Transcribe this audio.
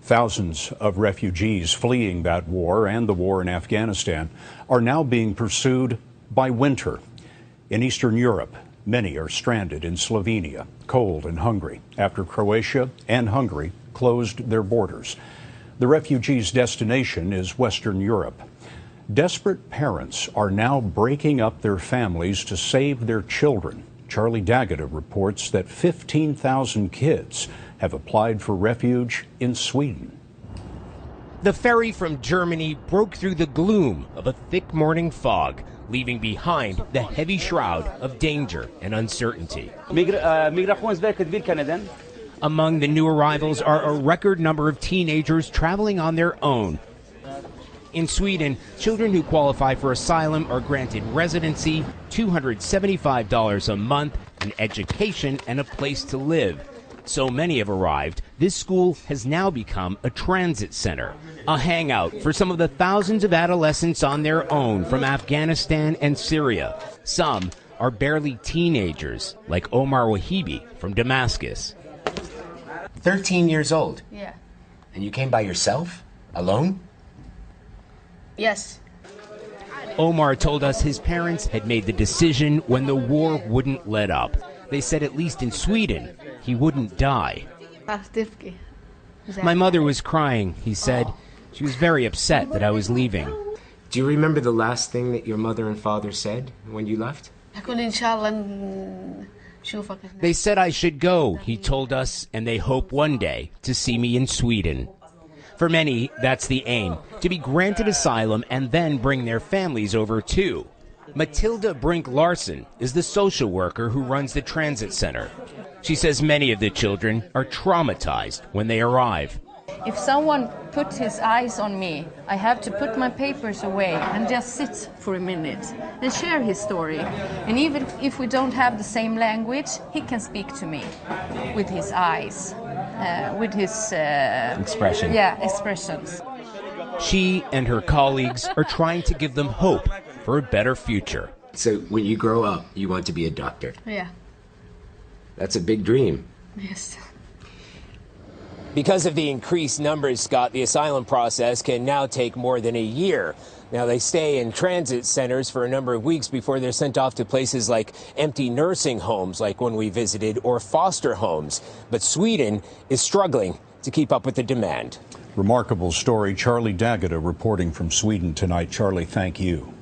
Thousands of refugees fleeing that war and the war in Afghanistan are now being pursued by winter. In Eastern Europe, many are stranded in Slovenia, cold and hungry, after Croatia and Hungary closed their borders. The refugees' destination is Western Europe. Desperate parents are now breaking up their families to save their children. Charlie D'Agata reports that 15,000 kids have applied for refuge in Sweden. The ferry from Germany broke through the gloom of a thick morning fog, leaving behind the heavy shroud of danger and uncertainty. Among the new arrivals are a record number of teenagers traveling on their own. In Sweden, children who qualify for asylum are granted residency, $275 a month, an education, and a place to live. So many have arrived, this school has now become a transit center, a hangout for some of the thousands of adolescents on their own from Afghanistan and Syria. Some are barely teenagers, like Omar Wahibi from Damascus. 13 years old? Yeah. And you came by yourself? Alone? Yes. Omar told us his parents had made the decision when the war wouldn't let up. They said at least in Sweden, he wouldn't die. My mother was crying, he said. She was very upset that I was leaving. Do you remember the last thing that your mother and father said when you left? They said I should go, he told us, and they hope one day to see me in Sweden. For many, that's the aim, to be granted asylum and then bring their families over too. Matilda Brink-Larsen is the social worker who runs the transit center. She says many of the children are traumatized when they arrive. If someone puts his eyes on me, I have to put my papers away and just sit for a minute and share his story. And even if we don't have the same language, he can speak to me with his eyes, with his expression. Yeah, expressions. She and her colleagues are trying to give them hope for a better future. So when you grow up, you want to be a doctor? Yeah. That's a big dream. Yes. Because of the increased numbers, Scott, the asylum process can now take more than a year. Now, they stay in transit centers for a number of weeks before they're sent off to places like empty nursing homes, like one we visited, or foster homes. But Sweden is struggling to keep up with the demand. Remarkable story. Charlie D'Agata reporting from Sweden tonight. Charlie, thank you.